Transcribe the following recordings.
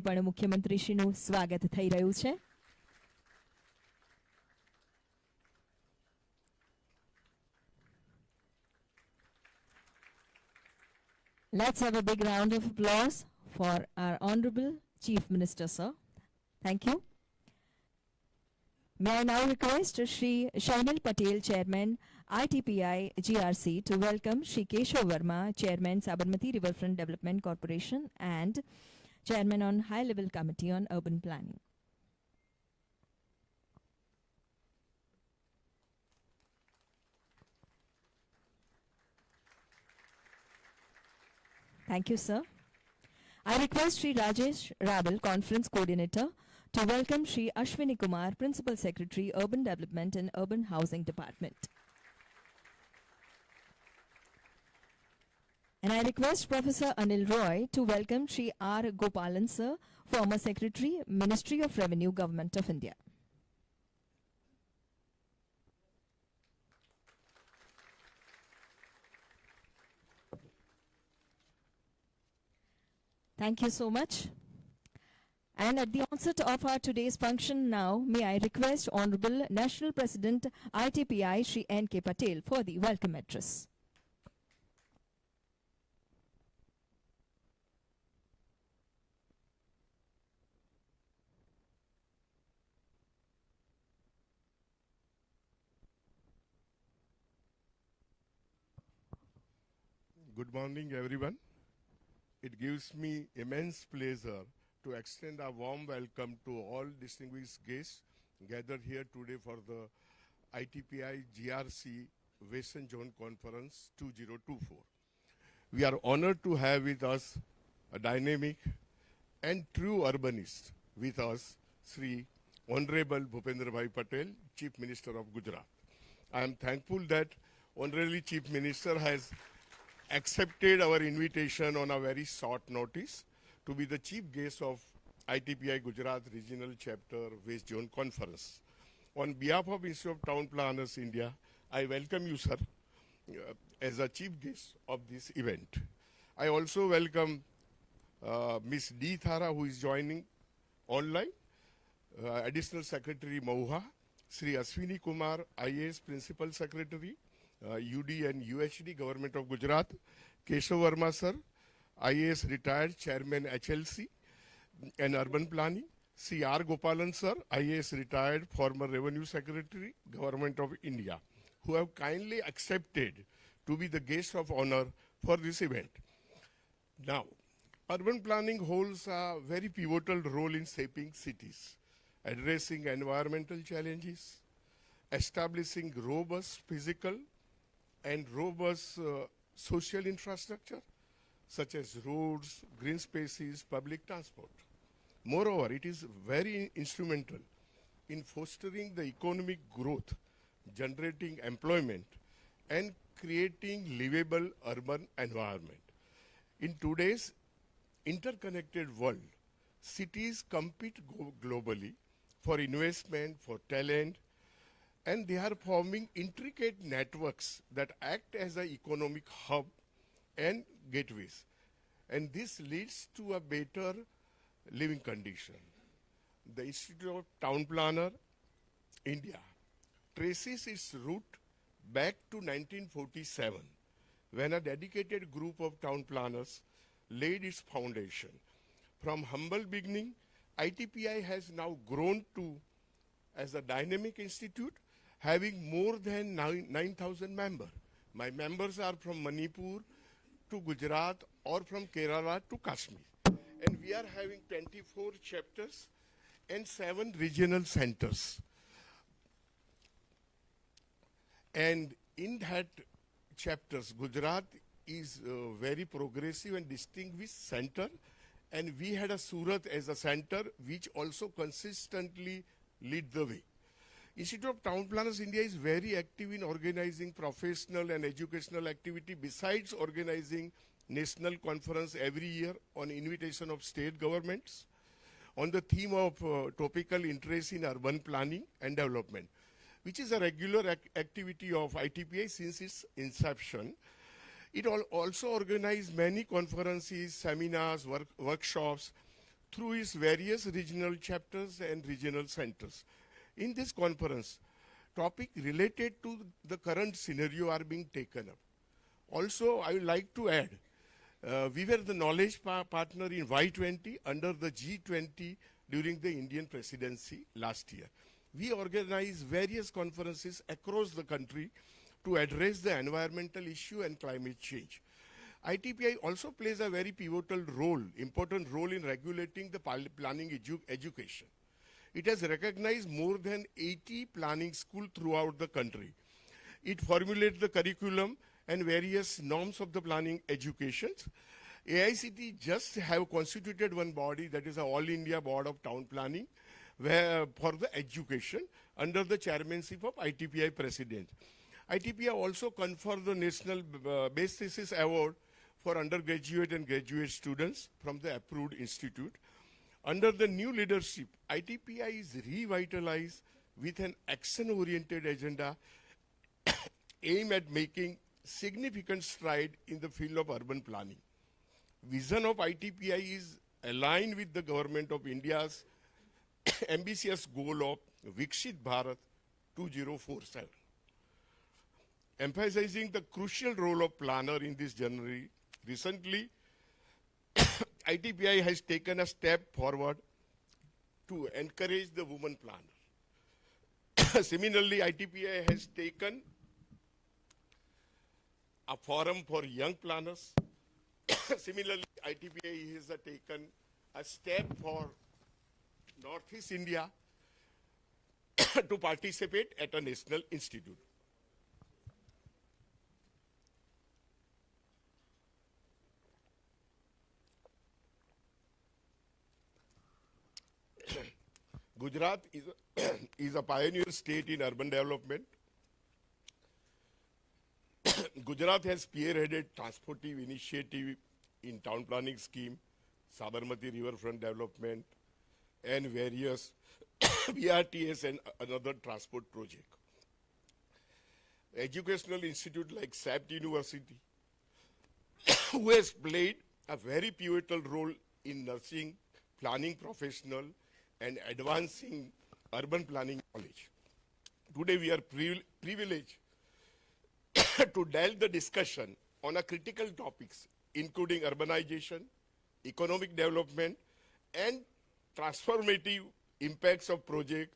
પણ મુખ્યમંત્રીશ્રીનું સ્વાગત થઈ રહ્યું છે. Let's have a big round of applause for our Honorable Chief Minister, sir. Thank you. May I now request Shri Shainil Patel, Chairman, ITPI GRC, to welcome Shri Keshav Verma, Chairman, Sabarmati Riverfront Development Corporation and Chairman on High Level Committee on Urban Planning. Thank you, sir. I request Shri Rajesh Rabel, Conference Coordinator, to welcome Shri Ashwini Kumar, Principal Secretary, Urban Development and Urban Housing Department. And I request Professor Anil Roy to welcome Shri R. Gopalan, sir, former Secretary, Ministry of Revenue, Government of India. Thank you so much. And at the onset of our today's function now, may I request Honorable National President ITPI Shri N.K. Patel for the welcome address. Good morning, everyone. It gives me immense pleasure to extend a warm welcome to all distinguished guests gathered here today for the ITPI GRC Western Zone Conference 2024. We are honored to have with us a dynamic and true urbanist with us, Sri Honorable Bhupendra Bhai Patel, Chief Minister of Gujarat. I am thankful that Honorable Chief Minister has accepted our invitation on a very short notice to be the chief guest of ITPI Gujarat Regional Chapter West Zone Conference. On behalf of Institute of Town Planners India, I welcome you, sir, as a chief guest of this event. I also welcome Ms. D. Thara, who is joining online, Additional Secretary Mauha, Sri Ashwini Kumar, IAS Principal Secretary, UD and UHD Government of Gujarat, Keshav Verma sir, IAS retired Chairman HLC and Urban Planning, Sri R. Gopalan sir, IAS retired former Revenue Secretary, Government of India, who have kindly accepted to be the guest of honor for this event. Now, urban planning holds a very pivotal role in shaping cities, addressing environmental challenges, establishing robust physical and robust social infrastructure, such as roads, green spaces, public transport. Moreover, it is very instrumental in fostering the economic growth, generating employment, and creating livable urban environment. In today's interconnected world, cities compete globally for investment, for talent, and they are forming intricate networks that act as an economic hub and gateways. And this leads to a better living condition. The Institute of Town Planner India traces its root back to 1947, when a dedicated group of town planners laid its foundation. From humble beginning, ITPI has now grown to as a dynamic institute having more than 9,000 members. My members are from Manipur to Gujarat or from Kerala to Kashmir. And we are having 24 chapters and 7 regional centers. And in that chapters, Gujarat is a very progressive and distinguished center. And we had a Surat as a center which also consistently lead the way. Institute of Town Planners India is very active in organizing professional and educational activity besides organizing national conference every year on invitation of state governments on the theme of topical interest in urban planning and development, which is a regular activity of ITPI since its inception. It also organized many conferences, seminars, workshops through its various regional chapters and regional centers. In this conference, topics related to the current scenario are being taken up. Also, I would like to add, we were the knowledge partner in Y20 under the G20 during the Indian presidency last year. We organized various conferences across the country to address the environmental issue and climate change. ITPI also plays a very pivotal role, important role in regulating the planning education. It has recognized more than 80 planning schools throughout the country. It formulates the curriculum and various norms of the planning educations. AICT just have constituted one body, that is a All India Board of Town Planning, for the education under the chairmanship of ITPI President. ITPI also conferred the National Best Thesis Award for undergraduate and graduate students from the approved institute. Under the new leadership, ITPI is revitalized with an action-oriented agenda aimed at making significant stride in the field of urban planning. Vision of ITPI is aligned with the government of India's ambitious goal of Vikshit Bharat 2047. Emphasizing the crucial role of planner in this journey, recently ITPI has taken a step forward to encourage the women planner. Similarly, ITPI has taken a forum for young planners. Similarly, ITPI has taken a step for Northeast India to participate at a national institute. Gujarat is a pioneer state in urban development. Gujarat has spearheaded transportive initiative in town planning scheme, Sabarmati riverfront development, and various BRTS and another transport project. Educational institute like SAPT University, who has played a very pivotal role in nurturing planning professional and advancing urban planning knowledge. Today we are privileged to delve the discussion on a critical topics including urbanization, economic development, and transformative impacts of projects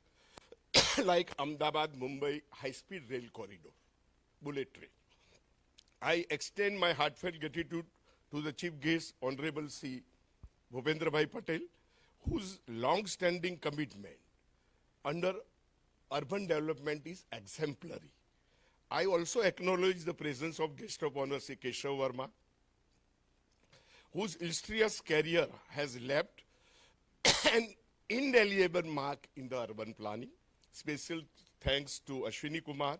like Ahmedabad-Mumbai high-speed rail corridor, bullet train. I extend my heartfelt gratitude to the chief guest, Honorable C. Bhupendra Bhai Patel, whose long-standing commitment under urban development is exemplary. I also acknowledge the presence of guest of honor Sri Keshav Verma, whose illustrious career has left an indelible mark in the urban planning. Special thanks to Ashwini Kumar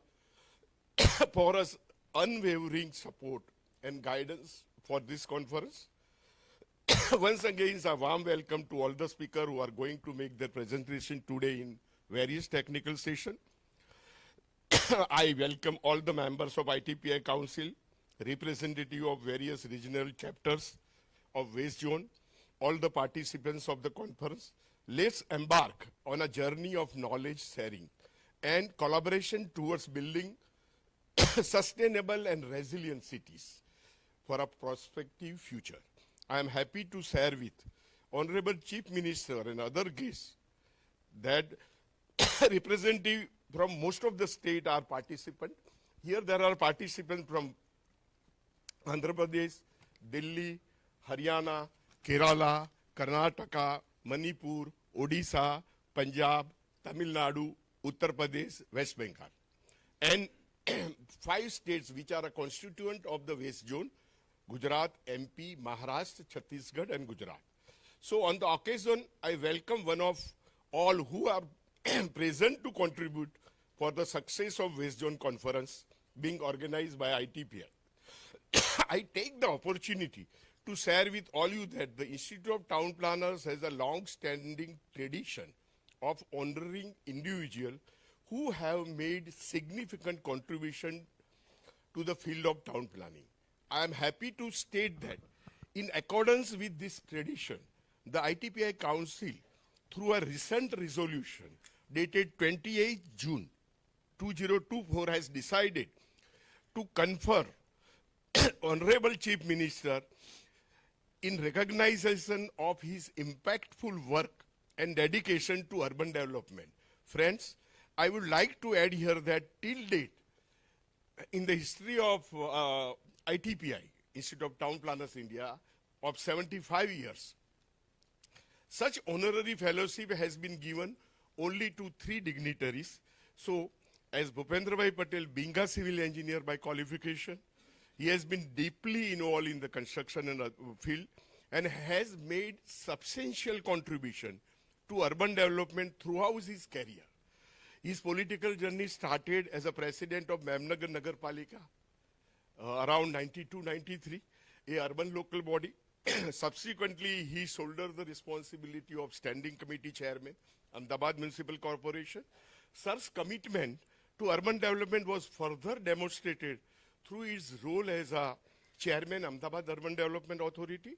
for his unwavering support and guidance for this conference. Once again, a warm welcome to all the speakers who are going to make their presentation today in various technical sessions. I welcome all the members of ITPI Council, representative of various regional chapters of West Zone, all the participants of the conference. Let's embark on a journey of knowledge sharing and collaboration towards building sustainable and resilient cities for a prospective future. I am happy to share with Honorable Chief Minister and other guests that representative from most of the state are participants. Here there are participants from Andhra Pradesh, Delhi, Haryana, Kerala, Karnataka, Manipur, Odisha, Punjab, Tamil Nadu, Uttar Pradesh, West Bengal. And 5 states which are a constituent of the West Zone: Gujarat, MP, Maharashtra, Chhattisgarh, and Gujarat. So on the occasion, I welcome one of all who are present to contribute for the success of West Zone Conference being organized by ITPI. I take the opportunity to share with all you that the Institute of Town Planners has a long-standing tradition of honoring individuals who have made significant contribution to the field of town planning. I am happy to state that in accordance with this tradition, the ITPI Council, through a recent resolution dated 28 June 2024, has decided to confer Honorable Chief Minister in recognition of his impactful work and dedication to urban development. Friends, I would like to add here that till date, in the history of ITPI, Institute of Town Planners India, of 75 years, such honorary fellowship has been given only to 3 dignitaries. So, as Bhupendra Bhai Patel, being a civil engineer by qualification, he has been deeply involved in the construction and field and has made substantial contribution to urban development throughout his career. His political journey started as a president of Memnagar Nagar Palika around 92-93, a urban local body. Subsequently, he shouldered the responsibility of standing committee chairman, Ahmedabad Municipal Corporation. Sir's commitment to urban development was further demonstrated through his role as a chairman, Ahmedabad Urban Development Authority.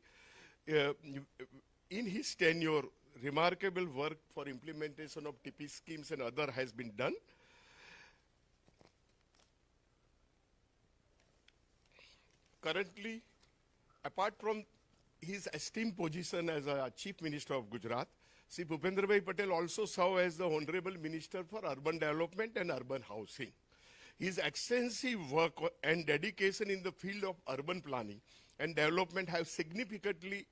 In his tenure, remarkable work for implementation of TP schemes and other has been done. Currently, apart from his esteemed position as a Chief Minister of Gujarat, Sri Bhupendra Bhai Patel also served as the Honorable Minister for Urban Development and Urban Housing. His extensive work and dedication in the field of urban planning and development have significantly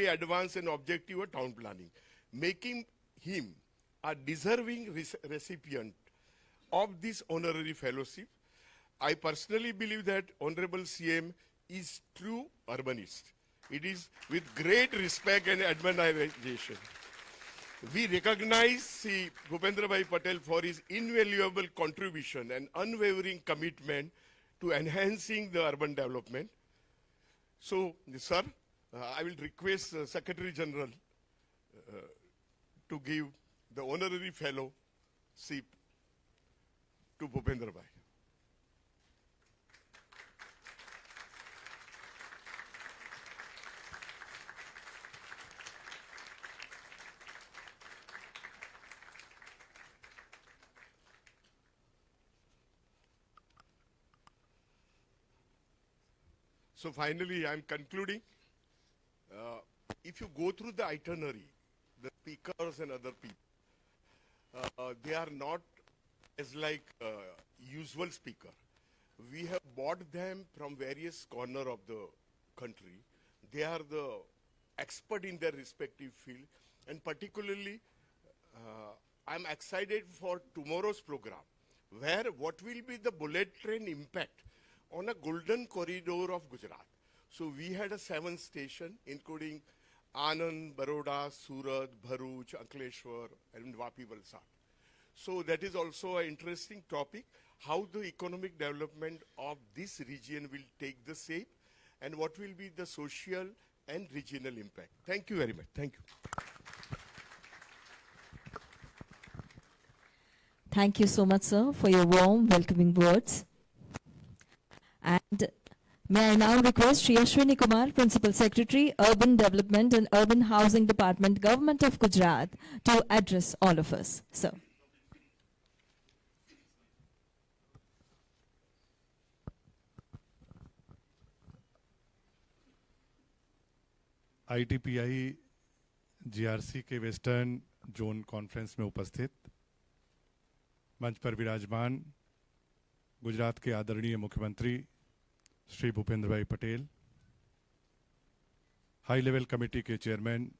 advanced an objective of town planning, making him a deserving recipient of this honorary fellowship. I personally believe that Honorable CM is true urbanist. It is with great respect and admiration. We recognize Sri Bhupendra Bhai Patel for his invaluable contribution and unwavering commitment to enhancing the urban development. So, sir, I will request Secretary General to give the honorary fellowship to Bhupendra Bhai. So finally, I'm concluding. If you go through the itinerary, the speakers and other people, they are not as like usual speaker. We have bought them from various corner of the country. They are the expert in their respective field, and particularly, I'm excited for tomorrow's program, where what will be the bullet train impact on a golden corridor of Gujarat. So we had a 7 station, including Anand, Baroda, Surat, Bharuch, Ankleshwar, and Vapi Valsad. So that is also an interesting topic, how the economic development of this region will take the shape and what will be the social and regional impact. Thank you very much. Thank you. Thank you so much, sir, for your warm, welcoming words. And may I now request Shri Ashwini Kumar, Principal Secretary, Urban Development and Urban Housing Department, Government of Gujarat, to address all of us. Sir. ITPI GRC के western zone conference में उपस्थित मंच पर विराजमान गुजरात के आदरणीय मुख्यमंत्री Shri Bhupendra Bhai Patel, high level committee के chairman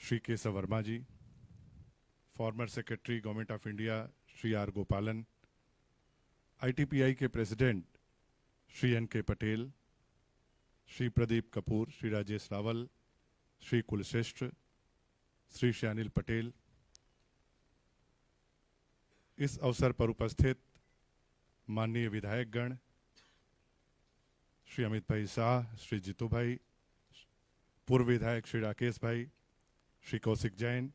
Shri Keshav Verma ji, former secretary government of India Shri R Gopalan, ITPI के प्रेसिडेंट श्री NK पटेल, श्री प्रदीप कपूर, श्री राजेश रावल, श्री कुलश्रेष्ठ, श्री श्यानिल पटेल, इस अवसर पर उपस्थित माननीय विधायकगण श्री अमित भाई शाह, श्री जीतू भाई, पूर्व विधायक श्री राकेश भाई, श्री कौशिक जैन,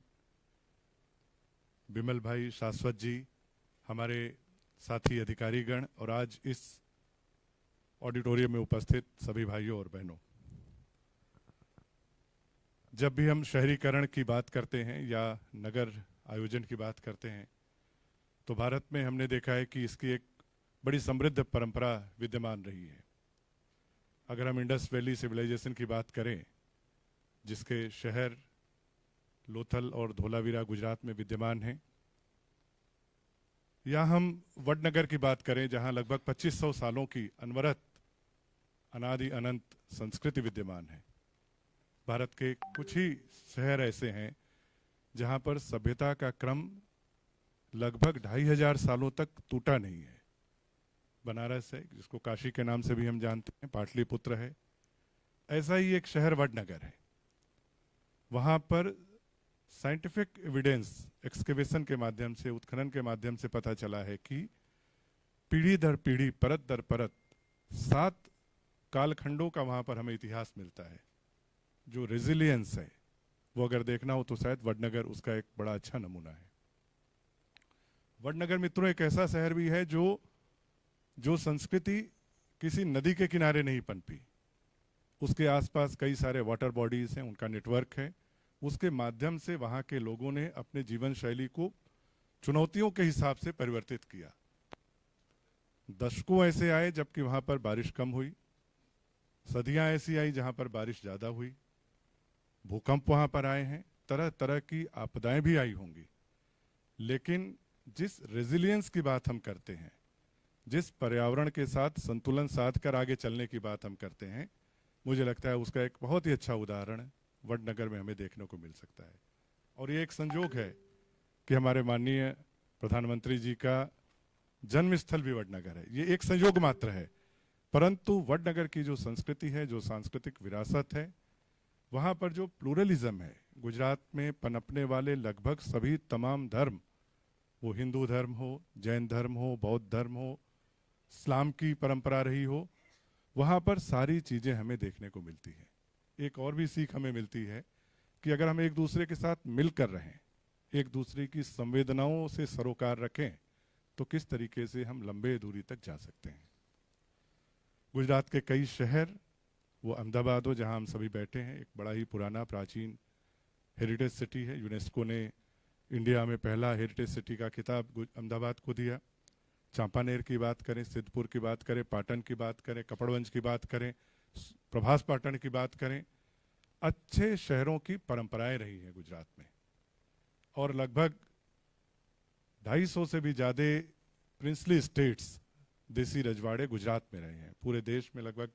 बिमल भाई, शाश्वत जी, हमारे साथी अधिकारीगण और आज इस ऑडिटोरियम में उपस्थित सभी भाइयों और बहनों, जब भी हम शहरीकरण की बात करते हैं या नगर आयोजन की बात करते हैं तो भारत में हमने देखा है कि इसकी एक बड़ी समृद्ध परंपरा विद्यमान रही है। अगर हम इंडस वैली सिविलाइजेशन की बात करें, जिसके शहर लोथल और धोलावीरा गुजरात में विद्यमान हैं, या हम वडनगर की बात करें जहां लगभग 2500 सालों की अनवरत अनादि अनंत संस्कृति विद्यमान है। भारत के कुछ ही शहर ऐसे हैं जहां पर सभ्यता का क्रम लगभग 2500 सालों तक टूटा नहीं है। बनारस है, जिसको काशी के नाम से भी हम जानते हैं, पाटलिपुत्र है, ऐसा ही एक शहर वडनगर है। वहां पर साइंटिफिक एविडेंस एक्सकेवेशन के माध्यम से, उत्खनन के माध्यम से पता चला है कि पीढ़ी दर पीढ़ी, परत दर परत 7 कालखंडों का वहां पर हमें इतिहास मिलता है। जो रेजिलियंस है वो अगर देखना हो तो शायद वडनगर उसका एक बड़ा अच्छा नमूना है। वडनगर मित्रों एक ऐसा शहर भी है जो संस्कृति किसी नदी के किनारे नहीं पनपी। उसके आसपास कई सारे वाटर बॉडीज हैं, उनका नेटवर्क है। उसके माध्यम से वहां के लोगों ने अपने जीवन शैली को चुनौतियों के हिसाब से परिवर्तित किया। दशकों ऐसे आए जबकि वहां पर बारिश कम हुई, सदियां ऐसी आई जहां पर बारिश ज्यादा हुई, भूकंप वहां पर आए हैं, तरह तरह की आपदाएं भी आई होंगी। लेकिन जिस रेजिलियंस की बात हम करते हैं, जिस पर्यावरण के साथ संतुलन साध कर आगे चलने की बात हम करते हैं, मुझे लगता है उसका एक बहुत ही अच्छा उदाहरण वडनगर में हमें देखने को मिल सकता है। और ये एक संयोग है कि हमारे माननीय प्रधानमंत्री जी का जन्मस्थल भी वडनगर है। ये एक संयोग मात्र है, परंतु वडनगर की जो संस्कृति है, जो सांस्कृतिक विरासत है, वहां पर जो प्लूरलिज्म है, गुजरात में पनपने वाले लगभग सभी तमाम धर्म, वो हिंदू धर्म हो, जैन धर्म हो, बौद्ध धर्म हो, इस्लाम की परंपरा रही हो, वहां पर सारी चीजें हमें देखने को मिलती है। एक और भी सीख हमें मिलती है कि अगर हम एक दूसरे के साथ मिलकर रहें, एक दूसरे की संवेदनाओं से सरोकार रखें, तो किस तरीके से हम लंबे दूरी तक जा सकते हैं। गुजरात के कई शहर, वो अहमदाबाद हो जहां हम सभी बैठे हैं, एक बड़ा ही पुराना प्राचीन हेरिटेज सिटी है। यूनेस्को ने इंडिया में पहला हेरिटेज सिटी का खिताब अहमदाबाद को दिया। चांपानेर की बात करें, सिद्धपुर की बात करें, पाटन की बात करें, कपड़वंज की बात करें, प्रभास पाटन की बात करें, अच्छे शहरों की परंपराएं रही हैं गुजरात में। और लगभग 250 से भी ज्यादा प्रिंसली स्टेट्स, देसी रजवाड़े गुजरात में रहे हैं। पूरे देश में लगभग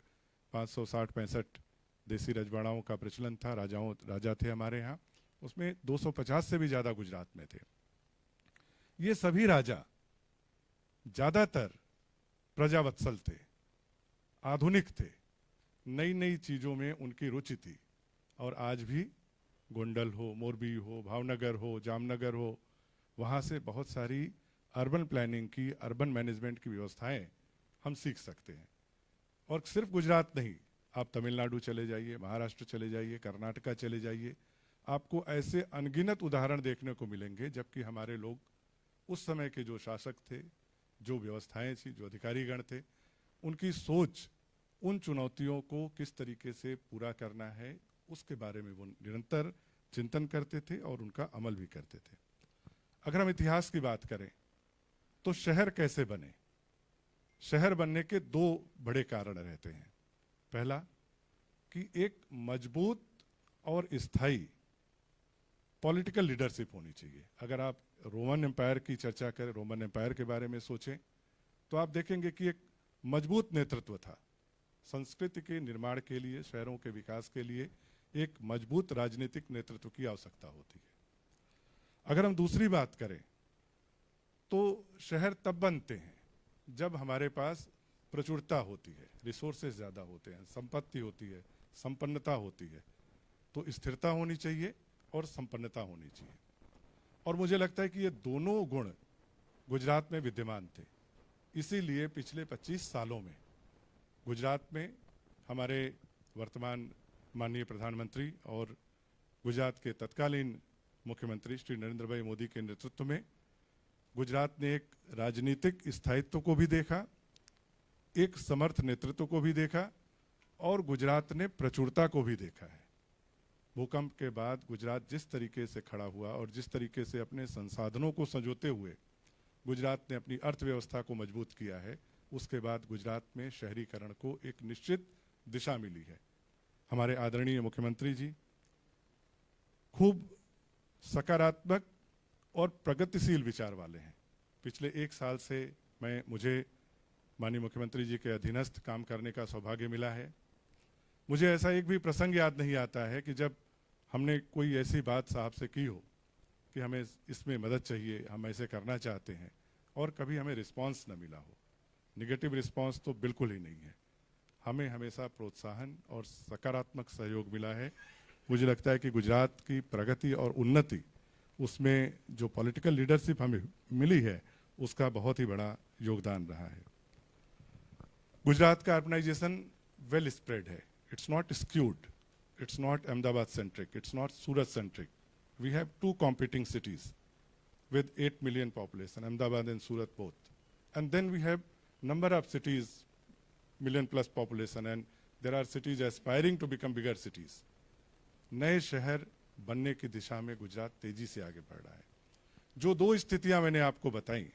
560-65 देसी रजवाड़ाओं का प्रचलन था। राजा थे हमारे यहाँ, उसमें 250 से भी ज्यादा गुजरात में थे। ये सभी राजा ज्यादातर प्रजावत्सल थे, आधुनिक थे, नई नई चीजों में उनकी रुचि थी। और आज भी गोंडल हो, मोरबी हो, भावनगर हो, जामनगर हो, वहां से बहुत सारी अर्बन प्लानिंग की, अर्बन मैनेजमेंट की व्यवस्थाएं हम सीख सकते हैं। और सिर्फ गुजरात नहीं, आप तमिलनाडु चले जाइए, महाराष्ट्र चले जाइए, कर्नाटका चले जाइए, आपको ऐसे अनगिनत उदाहरण देखने को मिलेंगे जबकि हमारे लोग उस समय के जो शासक थे, जो व्यवस्थाएं थी, जो अधिकारीगण थे, उनकी सोच उन चुनौतियों को किस तरीके से पूरा करना है उसके बारे में वो निरंतर चिंतन करते थे और उनका अमल भी करते थे। अगर हम इतिहास की बात करें तो शहर कैसे बने, शहर बनने के 2 बड़े कारण रहते हैं। पहला कि एक मजबूत और स्थायी पॉलिटिकल लीडरशिप होनी चाहिए। अगर आप रोमन एम्पायर की चर्चा करें, रोमन एम्पायर के बारे में सोचें, तो आप देखेंगे कि एक मजबूत नेतृत्व था। संस्कृति के निर्माण के लिए, शहरों के विकास के लिए एक मजबूत राजनीतिक नेतृत्व की आवश्यकता होती है। अगर हम दूसरी बात करें तो शहर तब बनते हैं जब हमारे पास प्रचुरता होती है, रिसोर्सेज ज्यादा होते हैं, संपत्ति होती है, संपन्नता होती है। तो स्थिरता होनी चाहिए और संपन्नता होनी चाहिए। और मुझे लगता है कि ये दोनों गुण गुजरात में विद्यमान थे। इसीलिए पिछले 25 सालों में गुजरात में हमारे वर्तमान माननीय प्रधानमंत्री और गुजरात के तत्कालीन मुख्यमंत्री श्री नरेंद्र भाई मोदी के नेतृत्व में गुजरात ने एक राजनीतिक स्थायित्व को भी देखा, एक समर्थ नेतृत्व को भी देखा और गुजरात ने प्रचुरता को भी देखा है। भूकंप के बाद गुजरात जिस तरीके से खड़ा हुआ और जिस तरीके से अपने संसाधनों को संजोते हुए गुजरात ने अपनी अर्थव्यवस्था को मजबूत किया है, उसके बाद गुजरात में शहरीकरण को एक निश्चित दिशा मिली है। हमारे आदरणीय मुख्यमंत्री जी खूब सकारात्मक और प्रगतिशील विचार वाले हैं। पिछले 1 साल से मुझे माननीय मुख्यमंत्री जी के अधीनस्थ काम करने का सौभाग्य मिला है। मुझे ऐसा एक भी प्रसंग याद नहीं आता है कि जब हमने कोई ऐसी बात साहब से की हो कि हमें इसमें मदद चाहिए, हम ऐसे करना चाहते हैं, और कभी हमें रिस्पांस न मिला हो। निगेटिव रिस्पांस तो बिल्कुल ही नहीं है। हमें हमेशा प्रोत्साहन और सकारात्मक सहयोग मिला है। मुझे लगता है कि गुजरात की प्रगति और उन्नति, उसमें जो पॉलिटिकल लीडरशिप हमें मिली है, उसका बहुत ही बड़ा योगदान रहा है। गुजरात का अर्बनाइजेशन वेल स्प्रेड है। It's not skewed, it's not Ahmedabad centric, it's not Surat centric. We have 2 competing cities with 8 million population, Ahmedabad and Surat both. And then we have number of cities, million plus population, and there are cities aspiring to become bigger cities. नए शहर बनने की दिशा में गुजरात तेजी से आगे बढ़ रहा है। जो 2 स्थितियां मैंने आपको बताई,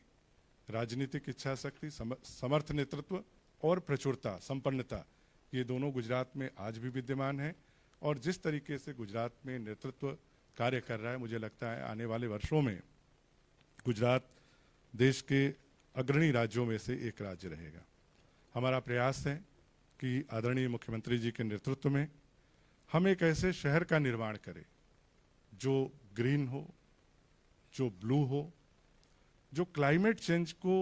राजनीतिक इच्छा शक्ति, समर्थ नेतृत्व और प्रचुरता, संपन्नता, ये दोनों गुजरात में आज भी विद्यमान है। और जिस तरीके से गुजरात में नेतृत्व कार्य कर रहा है, मुझे लगता है आने वाले वर्षों में गुजरात देश के अग्रणी राज्यों में से एक राज्य रहेगा। हमारा प्रयास है कि आदरणीय मुख्यमंत्री जी के नेतृत्व में हम एक ऐसे शहर का निर्माण करें जो ग्रीन हो, जो ब्लू हो, जो क्लाइमेट चेंज को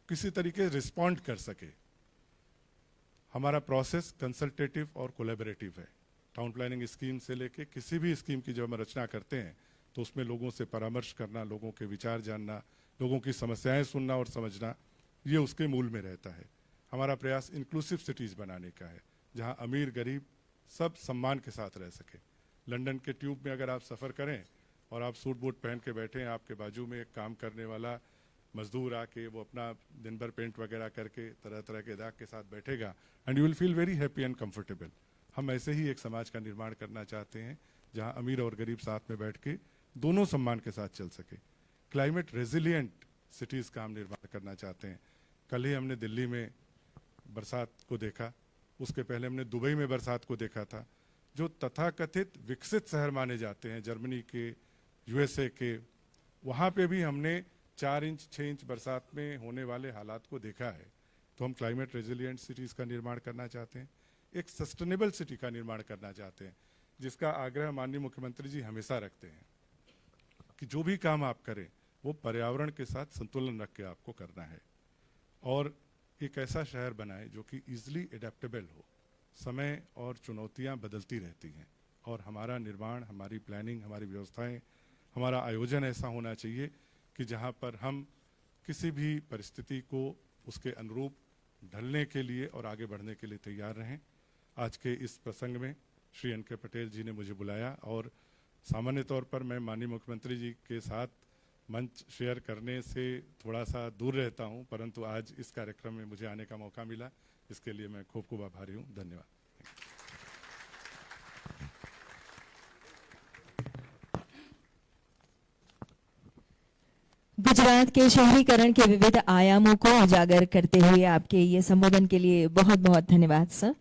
किसी तरीके रिस्पॉन्ड कर सके। हमारा प्रोसेस कंसल्टेटिव और कोलैबोरेटिव है। टाउन प्लानिंग स्कीम से लेके किसी भी स्कीम की जब हम रचना करते हैं तो उसमें लोगों से परामर्श करना, लोगों के विचार जानना, लोगों की समस्याएं सुनना और समझना, ये उसके मूल में रहता है। हमारा प्रयास इंक्लूसिव सिटीज बनाने का है, जहां अमीर गरीब सब सम्मान के साथ रह सके। लंदन के ट्यूब में अगर आप सफ़र करें और आप सूट बूट पहन के बैठे हैं, आपके बाजू में एक काम करने वाला मजदूर आके वो अपना दिन भर पेंट वगैरह करके तरह तरह के दाग के साथ बैठेगा, and you will feel very happy and comfortable. हम ऐसे ही एक समाज का निर्माण करना चाहते हैं जहां अमीर और गरीब साथ में बैठ के दोनों सम्मान के साथ चल सके। क्लाइमेट रेजिलिएंट सिटीज़ का हम निर्माण करना चाहते हैं। कल ही हमने दिल्ली में बरसात को देखा, उसके पहले हमने दुबई में बरसात को देखा था। जो तथाकथित विकसित शहर माने जाते हैं, जर्मनी के, यूएसए के, वहाँ पे भी हमने 4 इंच 6 इंच बरसात में होने वाले हालात को देखा है। तो हम क्लाइमेट रेजिलिएंट सिटीज़ का निर्माण करना चाहते हैं, एक सस्टेनेबल सिटी का निर्माण करना चाहते हैं, जिसका आग्रह माननीय मुख्यमंत्री जी हमेशा रखते हैं कि जो भी काम आप करें वो पर्यावरण के साथ संतुलन रख के आपको करना है, और एक ऐसा शहर बनाए जो कि ईजिली एडेप्टेबल हो। समय और चुनौतियां बदलती रहती हैं, और हमारा निर्माण, हमारी प्लानिंग, हमारी व्यवस्थाएं, हमारा आयोजन ऐसा होना चाहिए कि जहां पर हम किसी भी परिस्थिति को उसके अनुरूप ढलने के लिए और आगे बढ़ने के लिए तैयार रहें। आज के इस प्रसंग में श्री एन.के. पटेल जी ने मुझे बुलाया, और सामान्य तौर पर मैं माननीय मुख्यमंत्री जी के साथ मंच शेयर करने से थोड़ा सा दूर रहता हूं, परंतु आज इस कार्यक्रम में मुझे आने का मौका मिला, इसके लिए मैं खूब खूब आभारी हूं। धन्यवाद। गुजरात के शहरीकरण के विविध आयामों को उजागर करते हुए आपके ये संबोधन के लिए बहुत बहुत धन्यवाद sir.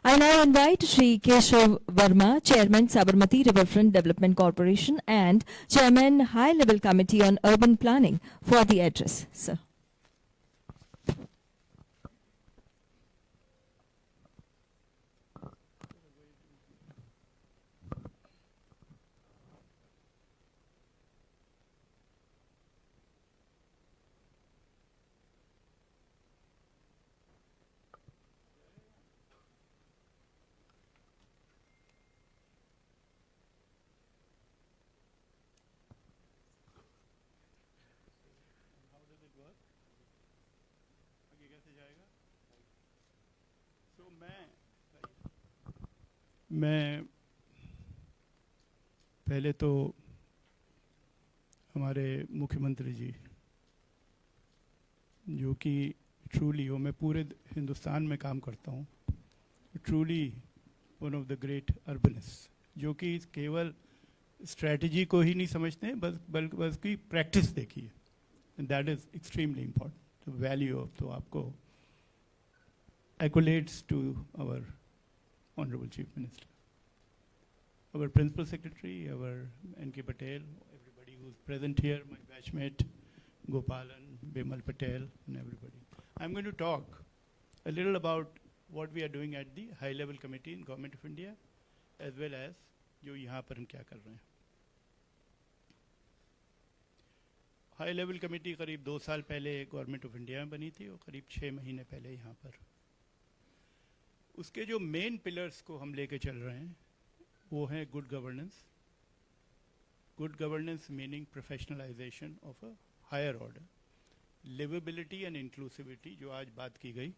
I now invite Shri Keshav Verma, Chairman Sabarmati Riverfront Development Corporation and Chairman High Level Committee on Urban Planning for the address. Sir. मैं पहले तो हमारे मुख्यमंत्री जी, जो कि ट्रूली, वो मैं पूरे हिंदुस्तान में काम करता हूँ, truly one of the great urbanist, जो कि केवल स्ट्रैटेजी को ही नहीं समझते हैं, बल्कि उसकी प्रैक्टिस देखिए, and that is extremely important, the value of, तो आपको accolades to our Honorable Chief Minister. Our Principal Secretary, our N.K. Patel, everybody who's present here, my batchmate, Gopalan, Bimal Patel, and everybody. I'm going to talk a little about what we are doing at the High Level Committee in Government of India, as well as जो यहाँ पर हम क्या कर रहे हैं. High level committee करीब 2 साल पहले गवर्नमेंट ऑफ इंडिया में बनी थी और करीब 6 महीने पहले यहाँ पर. उसके जो मेन पिलर्स को हम लेके चल रहे हैं वो हैं good governance. Good governance meaning professionalisation of a higher order, liveability and inclusivity जो आज बात की गई,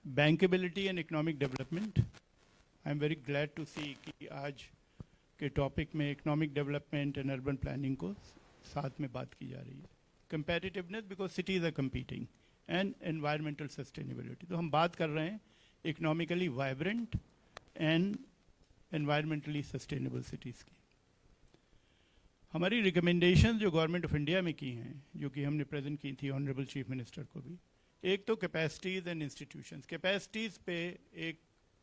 bankability and economic development. I am very glad to see कि आज के टॉपिक में economic development and urban planning को साथ में बात की जा रही है. Competitiveness because cities are competing, and environmental sustainability. तो हम बात कर रहे हैं economically vibrant and environmentally sustainable cities की. हमारी रिकमेंडेशन जो गवर्नमेंट ऑफ इंडिया में की हैं, जो कि हमने प्रेजेंट की थी ऑनरेबल चीफ मिनिस्टर को भी, एक तो कैपेसिटीज़ एंड इंस्टीट्यूशंस. कैपेसिटीज़ पे एक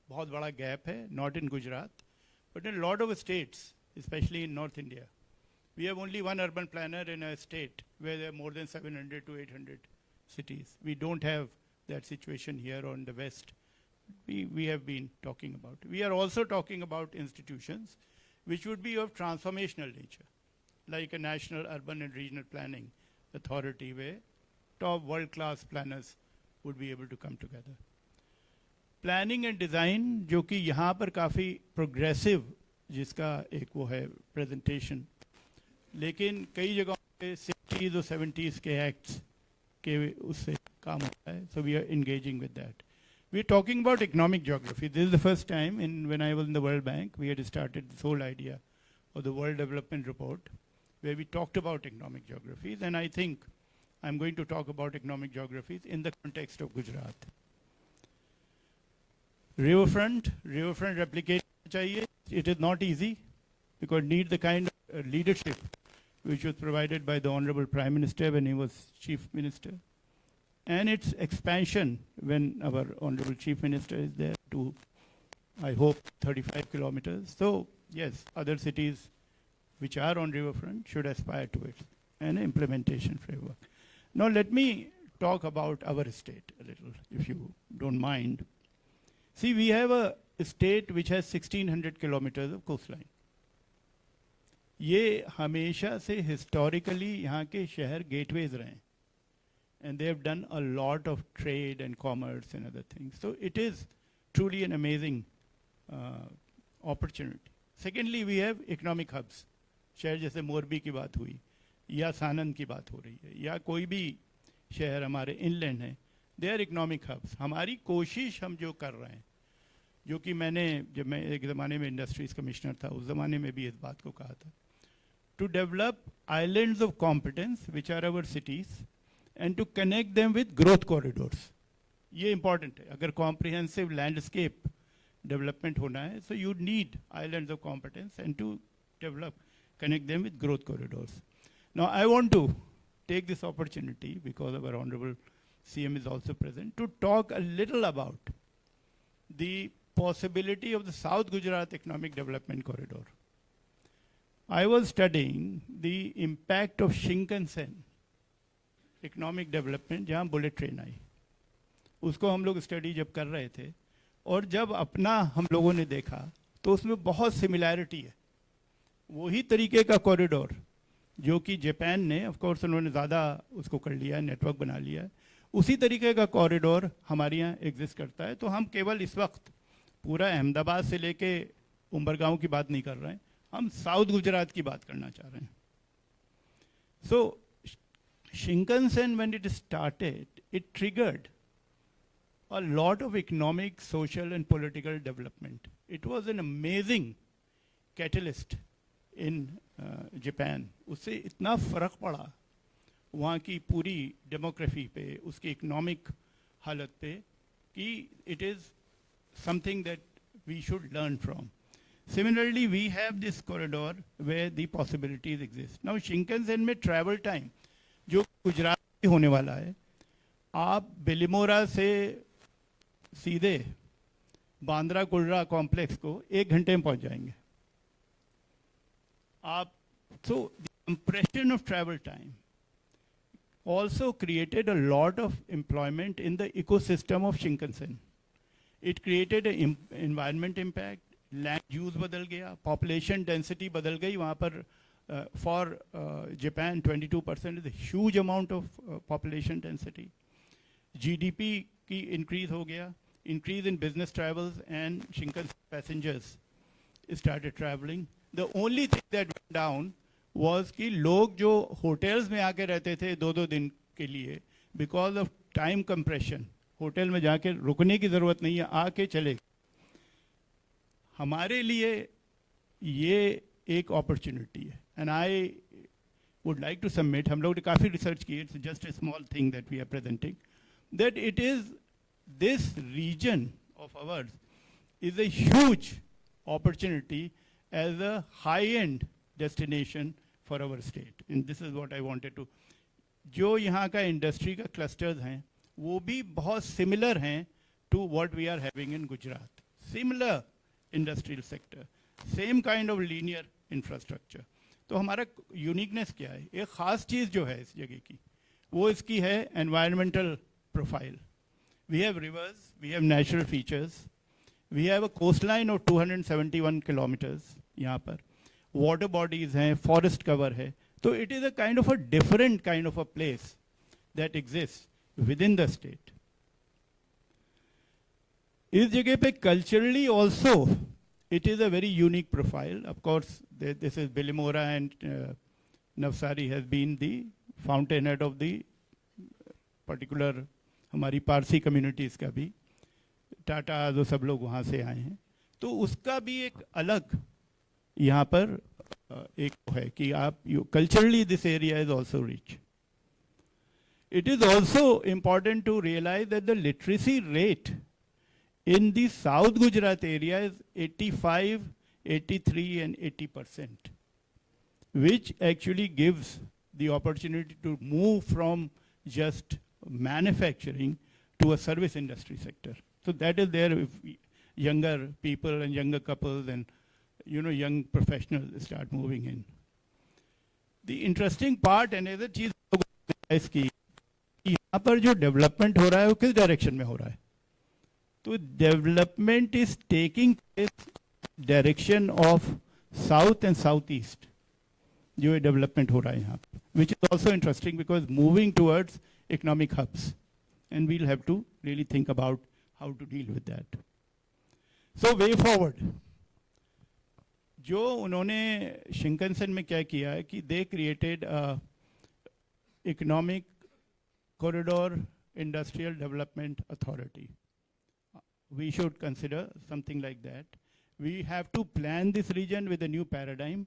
बहुत बड़ा गैप है, not in Gujarat but in lot of states, specially in north India. We have only one urban planner in a state where there are more than 700 to 800 cities. We don't have that situation here on the west. We have been talking about. We are also talking about institutions which would be of transformational nature, like a national urban and regional planning authority where top world-class planners would be able to come together. Planning and design जो कि यहाँ पर काफ़ी progressive, जिसका एक वो है presentation, लेकिन कई जगहों पे 60s और 70s के एक्ट्स के उससे काम होता है. So we are engaging with that. We are talking about economic geography. This is the first time in when I was in the World Bank we had started this whole idea of the World Development Report where we talked about economic geographies, and I think I am going to talk about economic geographies in the context of Gujarat. Riverfront replicate चाहिए. It is not easy because need the kind of leadership which was provided by the Honorable Prime Minister when he was Chief Minister, and its expansion when our Honorable Chief Minister is there to, I hope, 35 kilometers. So yes, other cities which are on riverfront should aspire to it, and implementation framework. Now let me talk about our state a little, if you don't mind. See, we have a state which has 1600 kilometers of coastline. ये हमेशा से historically यहाँ के शहर gateways रहे हैं, and they have done a lot of trade and commerce and other things. So it is truly an amazing opportunity. Secondly, we have economic hubs. शहर जैसे मोरबी की बात हुई या सानंद की बात हो रही है, या कोई भी शहर हमारे इनलैंड हैं, दे आर इकोनॉमिक हब्स. हमारी कोशिश हम जो कर रहे हैं, जो कि जब मैं एक ज़माने में इंडस्ट्रीज़ कमिश्नर था, उस ज़माने में भी इस बात को कहा था, to develop islands of competence which are our cities and to connect them with growth corridors. ये important है. अगर comprehensive landscape development होना है, so you need islands of competence and to connect them with growth corridors. Now I want to take this opportunity, because our Honorable CM is also present, to talk a little about the possibility of the South Gujarat Economic Development Corridor. I was studying the impact of Shinkansen economic development, जहाँ bullet train आई, उसको हम लोग study जब कर रहे थे, और जब अपना हम लोगों ने देखा तो उसमें बहुत सिमिलैरिटी है. वही तरीके का कॉरिडोर जो कि जापान ने, ऑफ कोर्स उन्होंने ज़्यादा उसको कर लिया है, नेटवर्क बना लिया है, उसी तरीके का कॉरिडोर हमारे यहाँ एग्जिस्ट करता है. तो हम केवल इस वक्त पूरा अहमदाबाद से लेके उम्बरगांव की बात नहीं कर रहे हैं, हम साउथ गुजरात की बात करना चाह रहे हैं. So Shinkansen when it started, it triggered a lot of economic, social and political development. It was an amazing catalyst in Japan. उससे इतना फ़र्क पड़ा वहाँ की पूरी डेमोग्राफी पे, उसकी इकोनॉमिक हालत पे, कि it is something that we should learn from. Similarly, we have this corridor where the possibilities exist. Now, Shinkansen में travel time जो गुजरात में होने वाला है, आप बिलिमोरा से सीधे बांद्रा कुर्रा कॉम्प्लेक्स को 1 घंटे में पहुंच जाएंगे आप. So the compression of travel time also created a lot of employment in the ecosystem of Shinkansen. It created an environment impact, land use बदल गया, population density बदल गई वहाँ पर. For Japan, 22% is a huge amount of population density. GDP की increase हो गया, increase in business travels, and Shinkansen passengers started traveling. The only thing that went down was कि लोग जो hotels में आके रहते थे 2-2 दिन के लिए, because of time compression, hotel में जाके रुकने की ज़रूरत नहीं है, आके चले. हमारे लिए ये एक अपॉर्चुनिटी है. And I would like to submit, हम लोग ने काफ़ी रिसर्च की, it's just a small thing that we are presenting, that it is this region of ours is a huge opportunity as a high-end destination for our state. And this is what I wanted to. जो यहाँ का industry का clusters हैं वो भी बहुत similar हैं to what we are having in Gujarat. Similar industrial sector, same kind of linear infrastructure. तो हमारा यूनिकनेस क्या है? एक ख़ास चीज़ जो है इस जगह की वो इसकी है environmental profile. We have rivers, we have natural features, we have a coastline of 271 kilometres. यहाँ पर वाटर बॉडीज़ हैं, फॉरेस्ट कवर है. तो it is a kind of a different kind of a place that exist within the state. इस जगह पे culturally also it is a very unique profile. Of course, this is Bilimora, and Navsari has been the fountainhead of the particular हमारी Parsi communities का भी. टाटा जो सब लोग वहाँ से आए हैं, तो उसका भी एक अलग यहाँ पर एक है कि आप culturally this area is also rich. It is also important to realize that the literacy rate in the South Gujarat area is 85, 83 and 80%, which actually gives the opportunity to move from just manufacturing to a service industry sector. So that is there if younger people and younger couples and young professionals start moving in. The interesting part, another चीज इसकी यहाँ पर जो development हो रहा है वो किस डायरेक्शन में हो रहा है? तो development is taking place direction of south and south east जो डेवलपमेंट हो रहा है यहाँ पर, which is also interesting because moving towards economic hubs, and we'll have to really think about how to deal with that. So way forward जो उन्होंने Shinkansen में क्या किया है कि they created economic corridor industrial development authority. We should consider something like that. We have to plan this region with a new paradigm,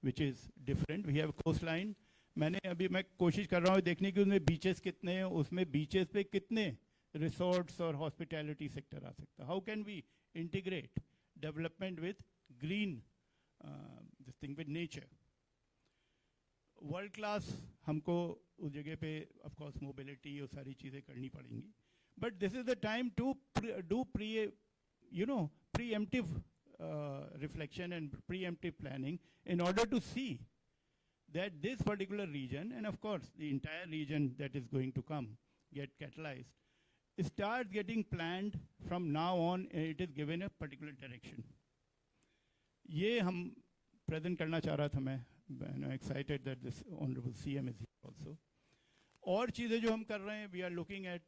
which is different. We have coastline. मैं कोशिश कर रहा हूँ देखने की उसमें बीचेस कितने हैं, उसमें बीचेस पे कितने रिसोर्ट्स और हॉस्पिटैलिटी सेक्टर आ सकता है. How can we integrate development with green this thing with nature. World class हमको उस जगह पे ऑफ कोर्स मोबिलिटी और सारी चीज़ें करनी पड़ेंगी. But this is the time to do preemptive reflection and preemptive planning in order to see that this particular region, and of course the entire region that is going to come, get catalyzed, starts getting planned from now on, and it is given a particular direction. ये हम present करना चाह रहा था मैं. I'm excited that this honorable CM is here also. और चीज़ें जो हम कर रहे हैं, we are looking at,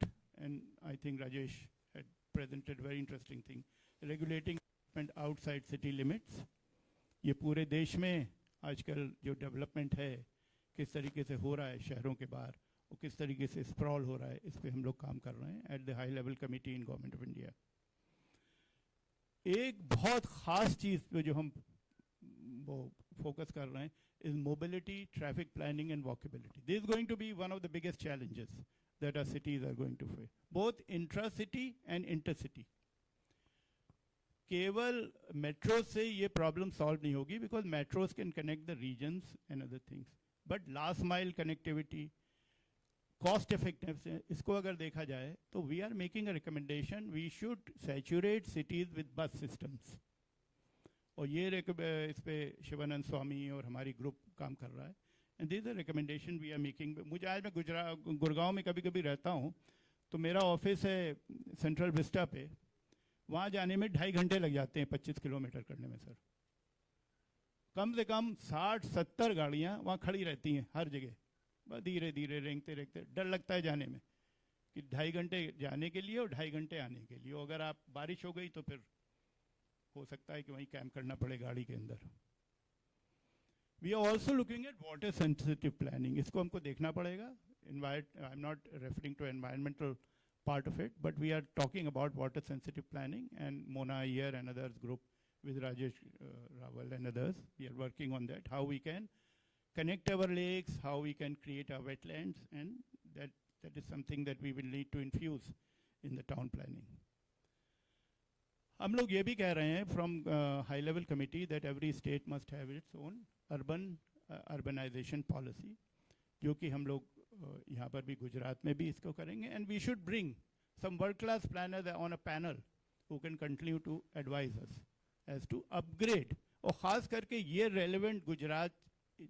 and I think Rajesh had presented very interesting thing, regulating development outside city limits. ये पूरे देश में आजकल जो डेवलपमेंट है किस तरीके से हो रहा है शहरों के बाहर, वो किस तरीके से स्प्रॉल हो रहा है, इस पे हम लोग काम कर रहे हैं at the high level committee in government of India. एक बहुत ख़ास चीज़ पे जो हम वो फोकस कर रहे हैं is mobility, traffic planning and walkability. This is going to be one of the biggest challenges that our cities are going to face, both intra-city and intercity. केवल मेट्रो से ये प्रॉब्लम सॉल्व नहीं होगी, because metros can connect the regions and other things, but last mile connectivity, cost effective, इसको अगर देखा जाए तो we are making a recommendation, we should saturate cities with bus systems, और ये इस पे शिवानंद स्वामी और हमारी ग्रुप काम कर रहा है, and this is recommendation we are making. मुझे आज मैं गुड़गांव में कभी कभी रहता हूँ, तो मेरा ऑफिस है सेंट्रल विस्टा पे, वहाँ जाने में 2.5 घंटे लग जाते हैं 25 किलोमीटर करने में सर। कम से कम 60-70 गाड़ियाँ वहाँ खड़ी रहती हैं हर जगह, बस धीरे धीरे रेंगते रेंगते, डर लगता है जाने में कि 2.5 घंटे जाने के लिए और 2.5 घंटे आने के लिए, अगर आप बारिश हो गई तो फिर हो सकता है कि वहीं कैंप करना पड़े गाड़ी के अंदर। We are also looking at water sensitive planning, इसको हमको देखना पड़ेगा। I am not referring to environmental part of it, but we are talking about water sensitive planning, and Mona here and others group with Rajesh Rawal and others, we are working on that, how we can connect our lakes, how we can create our wetlands, and that is something that we will need to infuse in the town planning. हम लोग ये भी कह रहे हैं from high level committee that every state must have its own urbanization policy, जो कि हम लोग यहाँ पर भी गुजरात में भी इसको करेंगे, and we should bring some world class planners on a panel who can continue to advise us as to upgrade, और ख़ास करके ये रेलेवेंट गुजरात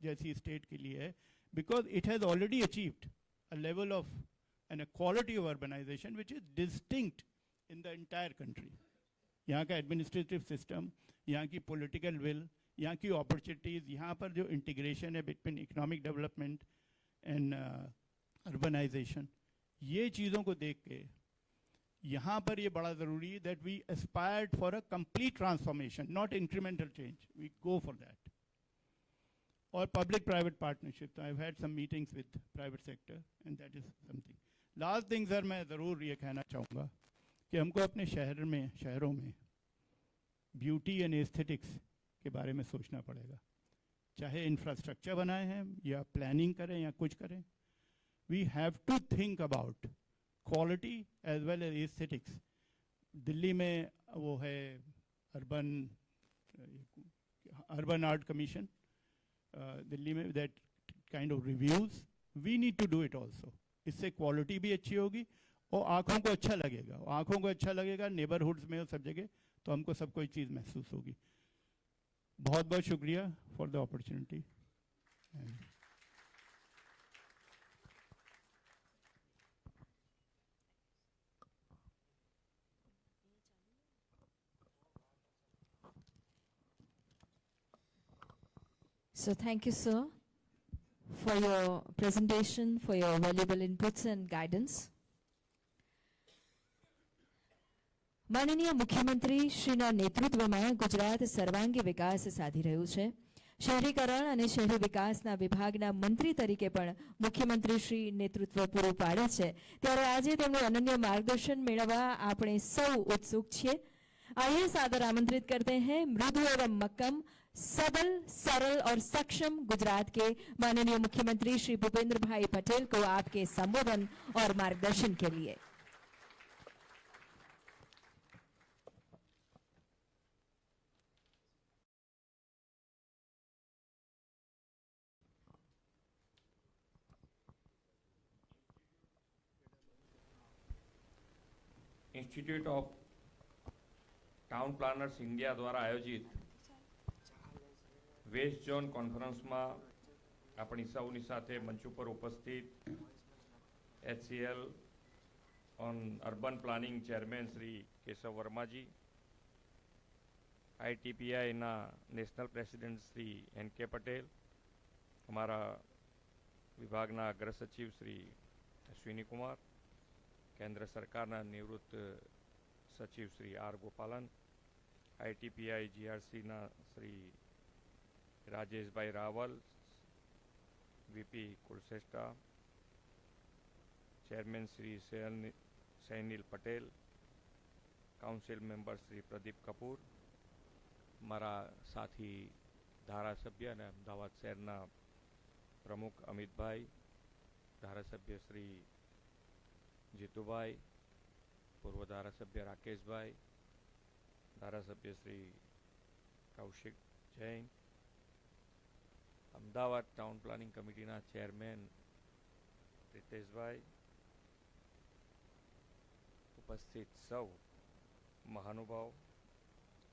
जैसी स्टेट के लिए है, because it has already achieved a level of and a quality of urbanisation which is distinct in the entire country. यहाँ का एडमिनिस्ट्रेटिव सिस्टम, यहाँ की पॉलिटिकल विल, यहाँ की अपॉर्चुनिटीज़, यहाँ पर जो इंटीग्रेशन है between economic development and urbanisation, ये चीज़ों को देख के यहाँ पर ये बड़ा ज़रूरी है that we aspired for a complete transformation, not incremental change, we go for that. और public private partnership, I have had some meetings with private sector and that is something. Last thing sir, मैं ज़रूर ये कहना चाहूँगा कि हमको अपने शहरों में ब्यूटी एंड एस्थेटिक्स के बारे में सोचना पड़ेगा, चाहे इंफ्रास्ट्रक्चर बनाए हैं या प्लानिंग करें या कुछ करें। We have to think about quality as well as aesthetics. Delhi में वो है अर्बन आर्ट कमीशन, दिल्ली में that kind of reviews, we need to do it also. इससे क्वालिटी भी अच्छी होगी और आँखों को अच्छा लगेगा, आँखों को अच्छा लगेगा नेबरहुड्स में और सब जगह, तो हमको सब कोई चीज़ महसूस होगी। बहुत बहुत शुक्रिया for the opportunity. So thank you, sir, for your presentation, for your valuable inputs and guidance. માનનીય મુખ્યમંત્રી શ્રીના નેતૃત્વમાં ગુજરાત સર્વાંગી વિકાસ સાધી રહ્યું છે. શહેરીકરણ અને શહેરી વિકાસના વિભાગના મંત્રી તરીકે પણ મુખ્યમંત્રી શ્રી નેતૃત્વ પૂરું પાડે છે, ત્યારે આજે તેમનું અનન્ય માર્ગદર્શન મેળવવા આપણે સૌ ઉત્સુક છીએ. आइए सादर आमंत्रित करते हैं मृदु एवं मक्कम, सबल, सरल और सक्षम गुजरात के माननीय मुख्यमंत्री श्री भूपेंद्र भाई पटेल को आपके संबोधन और मार्गदर्शन के लिए. Institute of town planners India द्वारा आयोजित वेस्ट जोन कॉन्फ्रेंस में अपनी सौनी साथे मंच पर उपस्थित HCL on urban planning chairman Shri Keshav Verma ji, ITPI ना national president Shri NK Patel, हमारा विभागना अग्र सचिव श्री अश्विनी कुमार, केंद्र सरकारना निवृत्त सचिव श्री R गोपालन, ITPI GRC ना Shri Rajesh Bhai Rawal, VP Kulshreshtha, chairman Shri Sainil Patel, council member Shri Pradeep Kapoor, हमारा साथी धारासभ्य ने अमदावाद शहरना प्रमुख अमित भाई, धारासभ्य श्री जीतूभाई, पूर्व धारासभ्य राकेश भाई, ધારાસભ્ય શ્રી કૌશિક જૈન, અમદાવાદ ટાઉન પ્લાનિંગ કમિટીના ચેરમેન રીતેશભાઈ, ઉપસ્થિત સૌ મહાનુભાવ,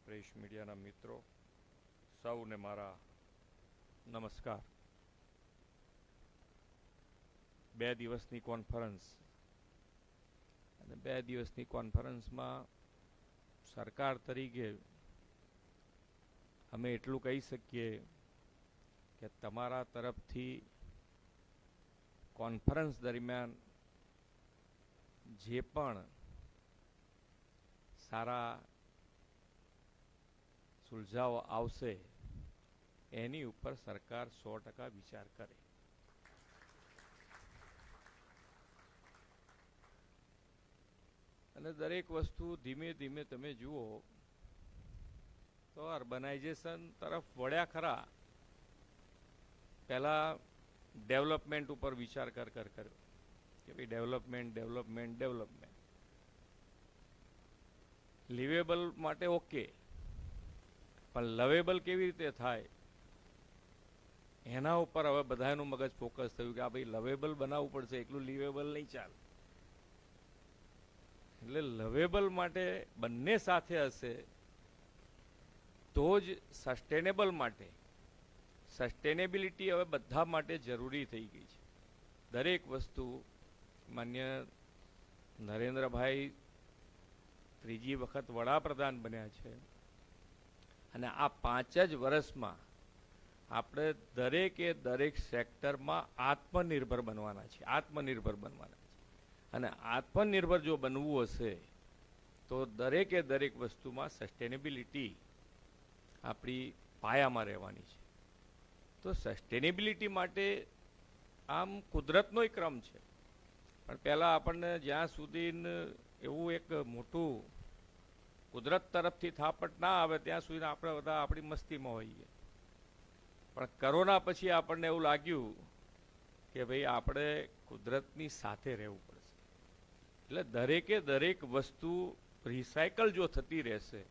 પ્રેસ મીડિયાના મિત્રો, સૌને મારા નમસ્કાર. 2 દિવસની કોન્ફરન્સ અને 2 દિવસની કોન્ફરન્સમાં સરકાર તરીકે અમે એટલું કહી શકીએ કે તમારા તરફથી કોન્ફરન્સ દરમિયાન જે પણ સારા સુલઝાઓ આવશે એની ઉપર સરકાર 100% વિચાર કરે. અને દરેક વસ્તુ ધીમે ધીમે તમે જુઓ તો અર્બનાઇઝેશન તરફ વળ્યા ખરા. પહેલા ડેવલપમેન્ટ ઉપર વિચાર કર્યો કે ભાઈ ડેવલપમેન્ટ. લિવેબલ માટે ઓકે, પણ લવેબલ કેવી રીતે થાય એના ઉપર હવે બધાનું મગજ ફોકસ થયું કે આ ભાઈ લવેબલ બનાવવું પડશે, એકલું લિવેબલ નહીં ચાલે. એટલે લવેબલ માટે બંને સાથે હશે તો જ સસ્ટેનેબલ માટે. સસ્ટેનેબિલિટી હવે બધા માટે જરૂરી થઈ ગઈ છે. દરેક વસ્તુ માન્ય નરેન્દ્રભાઈ 3જી વખત વડાપ્રધાન બન્યા છે અને આ 5 જ વર્ષમાં આપણે દરેક સેક્ટરમાં આત્મનિર્ભર બનવાના છે. અને આત્મનિર્ભર જો બનવું હશે તો દરેક વસ્તુમાં સસ્ટેનેબિલિટી આપણી પાયામાં રહેવાની છે. તો સસ્ટેનેબિલિટી માટે આમ કુદરતનો ક્રમ છે, પણ પહેલાં આપણને જ્યાં સુધી એવું એક મોટું કુદરત તરફથી થાપટ ના આવે ત્યાં સુધી આપણે બધા આપણી મસ્તીમાં હોઈએ. પણ કોરોના પછી આપણને એવું લાગ્યું કે ભાઈ આપણે કુદરતની સાથે રહેવું પડશે. એટલે દરેક વસ્તુ રિસાયકલ જો થતી રહેશે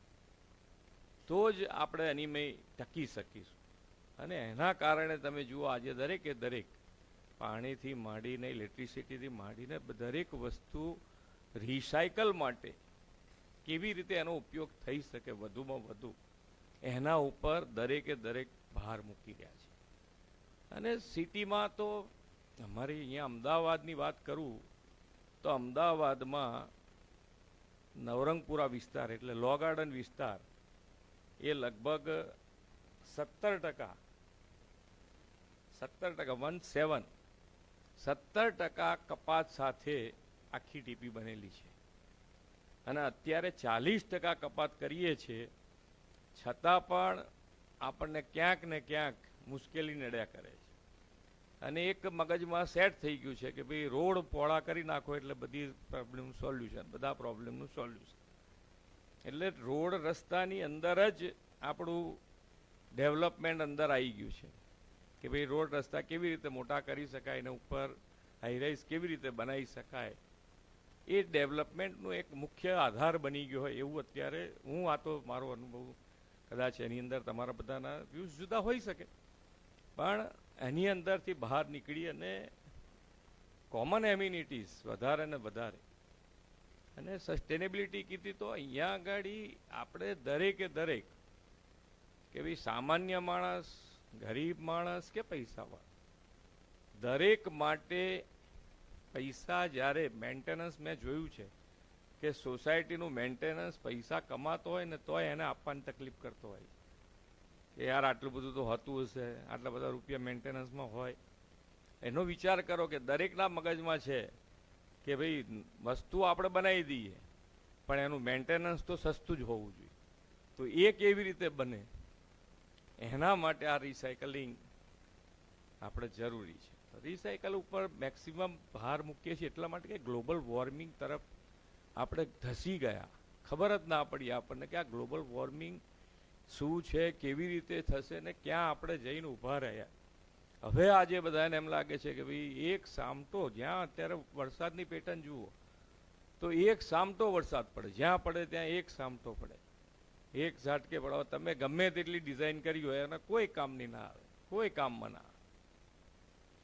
તો જ આપણે એની ટકી શકીશું. અને એના કારણે તમે જુઓ આજે દરેક પાણીથી માંડીને ઇલેક્ટ્રિસિટીથી માંડીને દરેક વસ્તુ રિસાયકલ માટે કેવી રીતે એનો ઉપયોગ થઈ શકે વધુમાં વધુ એના ઉપર દરેક ભાર મૂકી રહ્યા છે. અને સિટીમાં તો અમારી અહીંયા અમદાવાદની વાત કરું તો અમદાવાદમાં નવરંગપુરા વિસ્તાર એટલે લો ગાર્ડન વિસ્તાર એ લગભગ 17% કપાત સાથે આખી ટીપી બનેલી છે. અને અત્યારે 40% કપાત કરીએ છીએ છતાં પણ આપણને ક્યાંક ને ક્યાંક મુશ્કેલી નડ્યા કરે છે. અને એક મગજમાં સેટ થઈ ગયું છે કે ભાઈ રોડ પહોળા કરી નાખો એટલે બધા પ્રોબ્લેમનું સોલ્યુશન. એટલે રોડ રસ્તાની અંદર જ આપણું ડેવલપમેન્ટ અંદર આવી ગયું છે કે ભાઈ રોડ રસ્તા કેવી રીતે મોટા કરી શકાય, એના ઉપર હાઈરાઇઝ કેવી રીતે બનાવી શકાય, એ ડેવલપમેન્ટનો એક મુખ્ય આધાર બની ગયો હોય એવું અત્યારે આ તો મારો અનુભવ, કદાચ એની અંદર તમારા બધાના વ્યૂઝ જુદા હોઈ શકે, પણ એની અંદરથી બહાર નીકળી અને કોમન એમ્યુનિટીઝ વધારે ને વધારે અને સસ્ટેનેબિલિટી કીધી તો અહીંયા આગળ આપણે દરેક કે ભાઈ સામાન્ય માણસ, ગરીબ માણસ કે પૈસાવાળા દરેક માટે પૈસા જ્યારે મેન્ટેનન્સ મેં જોયું છે કે સોસાયટીનું મેન્ટેનન્સ પૈસા કમાતો હોય ને તોય એને આપવાની તકલીફ કરતો હોય કે યાર આટલું બધું તો હોતું હશે, આટલા બધા રૂપિયા મેન્ટેનન્સમાં હોય. એનો વિચાર કરો કે દરેકના મગજમાં છે કે ભાઈ વસ્તુ આપણે બનાવી દઈએ પણ એનું મેન્ટેનન્સ તો સસ્તું જ હોવું જોઈએ. તો એ કેવી રીતે બને એના માટે આ રિસાયકલિંગ આપણે જરૂરી છે. રિસાયકલ ઉપર મેક્સિમમ ભાર મૂકીએ છીએ એટલા માટે કે ગ્લોબલ વોર્મિંગ તરફ આપણે ધસી ગયા, ખબર જ ના પડી આપણને કે આ ગ્લોબલ વોર્મિંગ શું છે, કેવી રીતે થશે ને ક્યાં આપણે જઈને ઊભા રહ્યા. હવે આજે બધાને એમ લાગે છે કે ભાઈ એક સામટો, જ્યાં અત્યારે વરસાદની પેટર્ન જુઓ તો એક સામટો વરસાદ પડે, જ્યાં પડે ત્યાં એક સામટો પડે. એક ઝાટકે પડાવો, તમે ગમે તેટલી ડિઝાઇન કરી હોય અને કોઈ કામની ના આવે, કોઈ કામમાં ના આવે.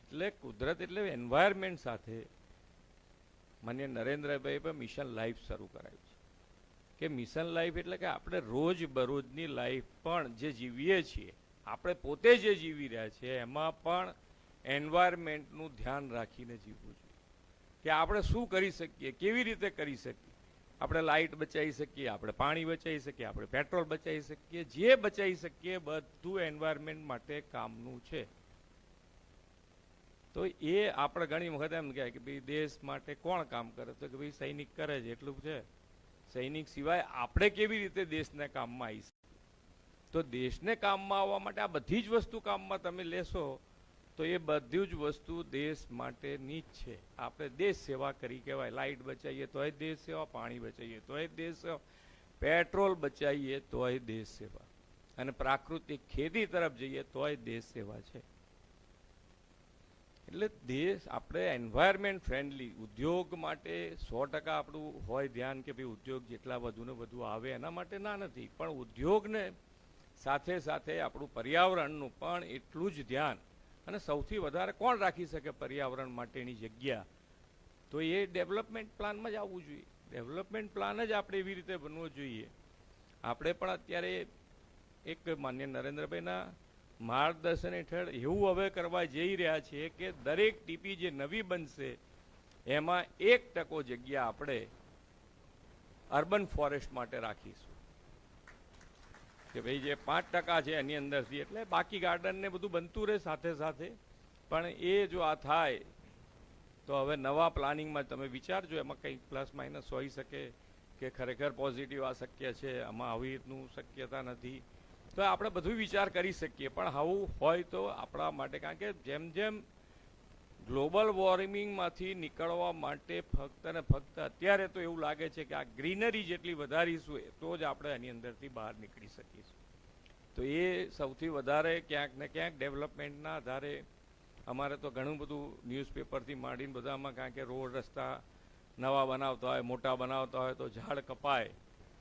એટલે કુદરત એટલે એન્વાયરમેન્ટ સાથે માન્ય નરેન્દ્રભાઈ પણ મિશન લાઈફ શરૂ કરાયું છે કે મિશન લાઈફ એટલે કે આપણે રોજ બરોજની લાઈફ પણ જે જીવીએ છીએ, આપણે પોતે જે જીવી રહ્યા છીએ એમાં પણ એન્વાયરમેન્ટનું ધ્યાન રાખીને જીવવું જોઈએ કે આપણે શું કરી શકીએ, કેવી રીતે કરી શકીએ. આપણે લાઇટ બચાવી શકીએ, આપણે પાણી બચાવી શકીએ, આપણે પેટ્રોલ બચાવી શકીએ, જે બચાવી શકીએ બધું એન્વાયરમેન્ટ માટે કામનું છે. તો એ આપણે ઘણી વખત એમ કહે કે ભાઈ દેશ માટે કોણ કામ કરે, તો કે ભાઈ સૈનિક કરે છે એટલું છે. સૈનિક સિવાય આપણે કેવી રીતે દેશને કામમાં આવી શકીએ? તો દેશને કામમાં આવવા માટે આ બધી જ વસ્તુ કામમાં તમે લેશો તો એ બધી જ વસ્તુ દેશ માટેની જ છે. આપણે દેશ સેવા કરી કહેવાય. લાઇટ બચાવીએ તોય દેશ સેવા, પાણી બચાવીએ તોય દેશ સેવા, પેટ્રોલ બચાવીએ તોય દેશ સેવા, અને પ્રાકૃતિક ખેતી તરફ જઈએ તોય દેશ સેવા છે. એટલે દેશ આપણે એન્વાયરમેન્ટ ફ્રેન્ડલી ઉદ્યોગ માટે 100% આપણું હોય ધ્યાન કે ભાઈ ઉદ્યોગ જેટલા વધુ ને વધુ આવે એના માટે ના નથી, પણ ઉદ્યોગને સાથે સાથે આપણું પર્યાવરણનું પણ એટલું જ ધ્યાન. અને સૌથી વધારે કોણ રાખી શકે પર્યાવરણ માટેની જગ્યા? તો એ ડેવલપમેન્ટ પ્લાનમાં જ આવવું જોઈએ. ડેવલપમેન્ટ પ્લાન જ આપણે એવી રીતે બનવો જોઈએ. આપણે પણ અત્યારે એક માન્ય નરેન્દ્રભાઈના માર્ગદર્શન હેઠળ એવું હવે કરવા જઈ રહ્યા છીએ કે દરેક ટીપી જે નવી બનશે એમાં 1% જગ્યા આપણે અર્બન ફોરેસ્ટ માટે રાખીશું કે ભાઈ જે 5% છે એની અંદરથી, એટલે બાકી ગાર્ડન ને બધું બનતું રહે સાથે સાથે. પણ એ જો આ થાય તો હવે નવા પ્લાનિંગમાં તમે વિચારજો, એમાં કંઈક પ્લસ માઇનસ હોઈ શકે કે ખરેખર પોઝિટિવ આ શક્ય છે, આમાં આવી રીતનું શક્યતા નથી, તો આપણે બધું વિચાર કરી શકીએ. પણ આવું હોય તો આપણા માટે, કારણ કે જેમ જેમ ગ્લોબલ વોર્મિંગમાંથી નીકળવા માટે ફક્ત ને ફક્ત અત્યારે તો એવું લાગે છે કે આ ગ્રીનરી જેટલી વધારીશું તો જ આપણે એની અંદરથી બહાર નીકળી શકીશું. તો એ સૌથી વધારે ક્યાંક ને ક્યાંક ડેવલપમેન્ટના આધારે અમારે તો ઘણું બધું ન્યૂઝપેપરથી માંડીને બધામાં, કારણ કે રોડ રસ્તા નવા બનાવતા હોય, મોટા બનાવતા હોય તો ઝાડ કપાય,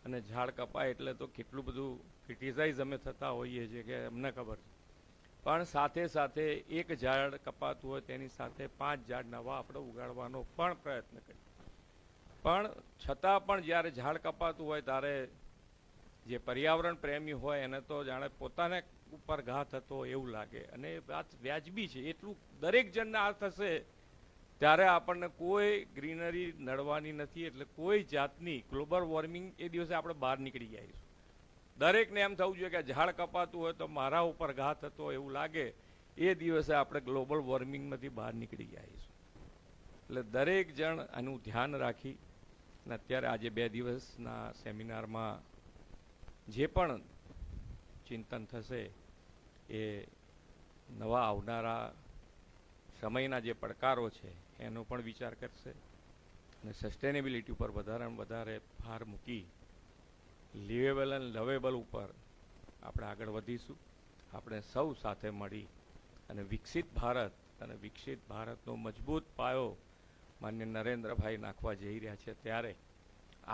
અને ઝાડ કપાય એટલે તો કેટલું બધું ક્રિટિસાઇઝ અમે થતા હોઈએ છીએ કે અમને ખબર છે. પણ સાથે સાથે એક ઝાડ કપાતું હોય તેની સાથે 5 ઝાડ નવા આપણે ઉગાડવાનો પણ પ્રયત્ન કરીએ. પણ છતાં પણ જ્યારે ઝાડ કપાતું હોય ત્યારે જે પર્યાવરણ પ્રેમી હોય એને તો જાણે પોતાને ઉપર ઘા થતો એવું લાગે, અને એ વાત વ્યાજબી છે. એટલું દરેક જણને આ થશે ત્યારે આપણને કોઈ ગ્રીનરી નડવાની નથી. એટલે કોઈ જાતની ગ્લોબલ વોર્મિંગ એ દિવસે આપણે બહાર નીકળી જઈશું. દરેકને એમ થવું જોઈએ કે ઝાડ કપાતું હોય તો મારા ઉપર ઘા થતો એવું લાગે, એ દિવસે આપણે ગ્લોબલ વોર્મિંગમાંથી બહાર નીકળી જઈશું. એટલે દરેક જણ આનું ધ્યાન રાખી, અને અત્યારે આજે 2 દિવસના સેમિનારમાં જે પણ ચિંતન થશે એ નવા આવનારા સમયના જે પડકારો છે એનો પણ વિચાર કરશે, અને સસ્ટેનેબિલિટી ઉપર વધારે ભાર મૂકી લિવેબલ એન્ડ લવેબલ ઉપર આપણે આગળ વધીશું. આપણે સૌ સાથે મળી અને વિકસિત ભારતનો મજબૂત પાયો માન્ય નરેન્દ્રભાઈ નાખવા જઈ રહ્યા છે, ત્યારે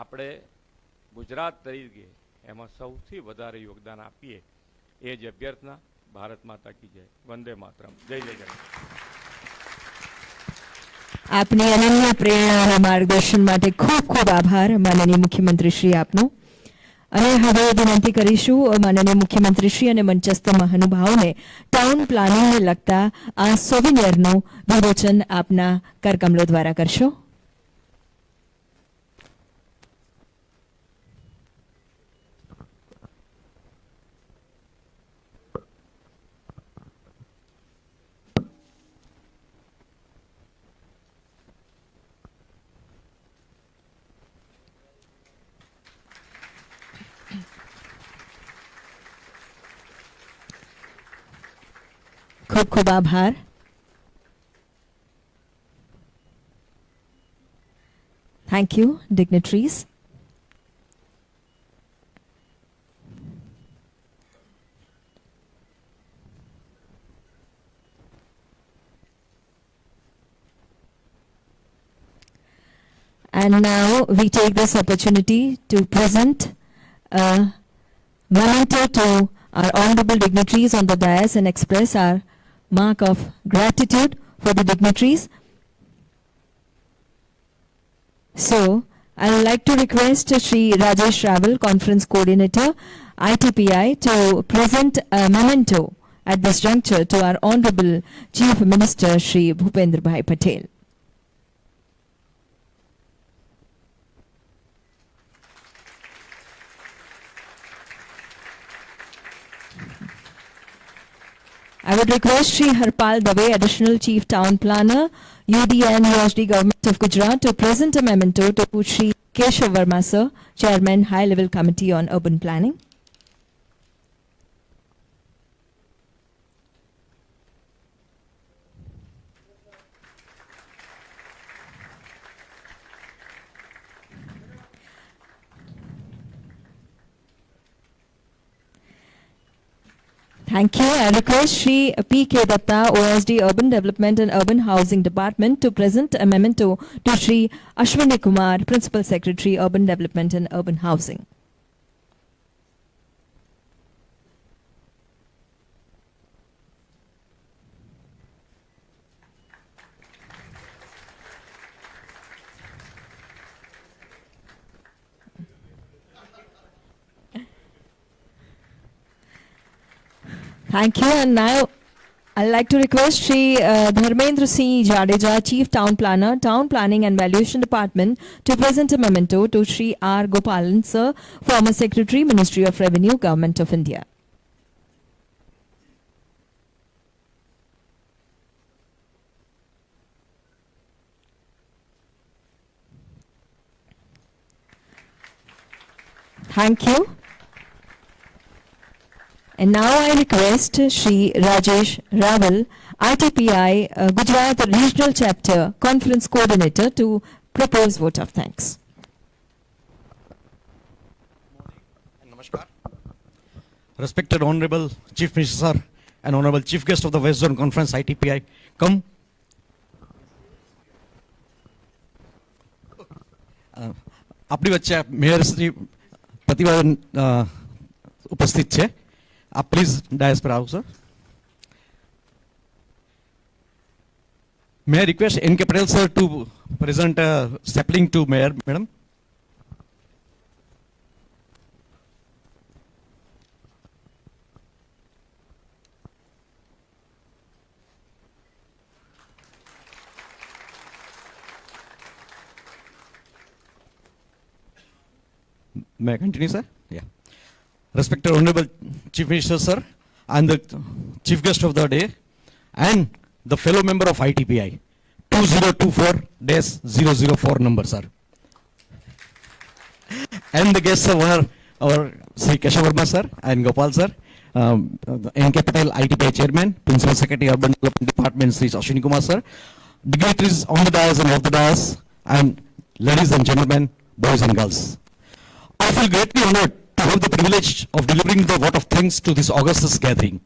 આપણે ગુજરાત તરીકે એમાં સૌથી વધારે યોગદાન આપીએ એ જ અભ્યર્થના. ભારત માતા કી જય. વંદે માતરમ. જય જય જય. આપની અનન્ય પ્રેરણા અને માર્ગદર્શન માટે ખૂબ ખૂબ આભાર માનનીય મુખ્યમંત્રી શ્રી આપનો. અને હવે વિનંતી કરીશું માનનીય મુખ્યમંત્રી શ્રી અને મંચસ્થ મહાનુભાવોને ટાઉન પ્લાનિંગને લગતા આ સોવિનિયરનું વિમોચન આપના કરકમલો દ્વારા કરશો. ખૂબ ખૂબ આભાર. Thank you, dignitaries. And now we take this opportunity to present a memento to our honorable dignitaries on the dais and express our mark of gratitude for the dignitaries. So, I would like to request Shri Rajesh Raval, Conference Coordinator, ITPI, to present a memento at this juncture to our Honorable Chief Minister, Shri Bhupendra Bhai Patel. I would request Shri Harpal Dave, Additional Chief Town Planner, UD and USD Government of Gujarat, to present a memento to Shri Keshav Verma Sir, Chairman, High Level Committee on Urban Planning. Thank you. I request Shri P.K. Datta, OSD Urban Development and Urban Housing Department, to present a memento to Shri Ashwini Kumar, Principal Secretary, Urban Development and Urban Housing. Thank you. And now I'd like to request Shri Dharmendra Singh Jadeja, Chief Town Planner, Town Planning and Valuation Department, to present a memento to Shri R. Gopalan Sir, former Secretary, Ministry of Revenue, Government of India. Thank you. And now I request Shri Rajesh Raval, ITPI Gujarat Regional Chapter Conference Coordinator, to propose vote of thanks. Namaskar. Respected Honorable Chief Minister Sir and Honorable Chief Guest of the West Zone Conference, ITPI, come. આપણી વચ્ચે mayor Shri Pratibhaben ઉપસ્થિત છે. आप please DISE पर आओ sir. May I request N.K. Patel sir to present a sapling to Mayor, madam. May I continue, sir? Yeah. Respected Honorable Chief Minister sir, and the Chief Guest of the day, and the fellow member of ITPI, 2024-004 number, sir. And the guests of our Sri Keshav Verma sir and Gopal sir, N.K. Patel, ITPI Chairman, Principal Secretary, Urban Development Department, Sri Ashwini Kumar sir, dignitaries on the dais and off the dais, and ladies and gentlemen, boys and girls. I feel greatly honored to have the privilege of delivering the vote of thanks to this august gathering.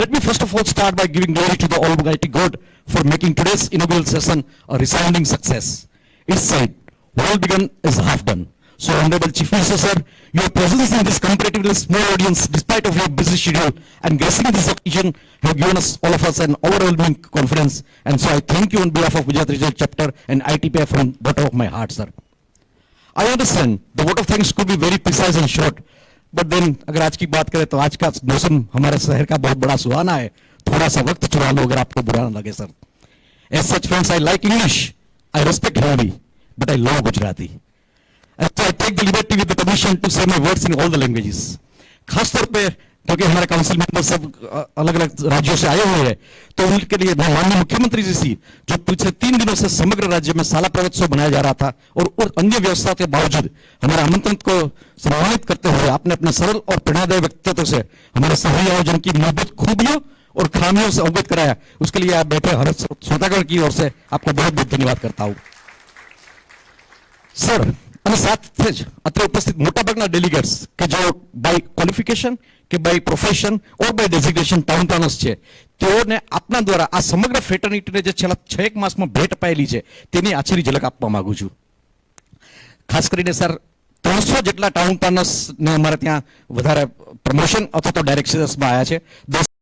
Let me first of all start by giving glory to the Almighty God for making today's inaugural session a resounding success. It's said, well begun is half done. So, Honorable Chief Minister sir, your presence in this comparatively small audience, despite of your busy schedule, and gracing this occasion, have given us, all of us, an overwhelming confidence. And so, I thank you on behalf of Gujarat Regional Chapter and ITPI from the bottom of my heart, sir. I understand the vote of thanks could be very precise and short, but then अगर आज की बात करें तो आज का मौसम हमारे शहर का बहुत बड़ा सुहाना है. थोड़ा सा वक्त चुरा लो अगर आपको बुरा ना लगे sir. As such, friends, I like English, I respect Hindi, but I love Gujarati. And so I take the liberty with the permission to say my words in all the languages. खास तौर पे क्योंकि हमारे council member सब अलग अलग राज्यों से आए हुए हैं, तो उनके लिए माननीय मुख्यमंत्री जी से जो पिछले 3 दिनों से समग्र राज्य में साला पर्वोत्सव मनाया जा रहा था और अन्य व्यवस्था के बावजूद हमारे आमंत्रण को सम्मानित करते हुए आपने अपने सरल और प्रेरणादायी व्यक्तित्व से हमारे सही आयोजन की मूलभूत खूबियों और खामियों से अवगत कराया. उसके लिए आप बैठे हर श्रोतागण की ओर से आपको बहुत बहुत धन्यवाद करता हूं सर. અને સાથે જ અત્રે ઉપસ્થિત મોટાભાગના ડેલિગેટ્સ કે જેઓ બાય ક્વોલિફિકેશન કે by profession or by designation town planners છે, તેઓને આપના દ્વારા આ સમગ્ર ફ્રેટર્નિટીને જે છેલ્લા 6 માસમાં ભેટ અપાયેલી છે તેની આછરી ઝલક આપવા માંગુ છું. ખાસ કરીને સર 300 જેટલા ટાઉન પ્લાનર્સને અમારે ત્યાં વધારે પ્રમોશન અથવા તો ડાયરેક્ટ સેલ્સમાં આવ્યા છે.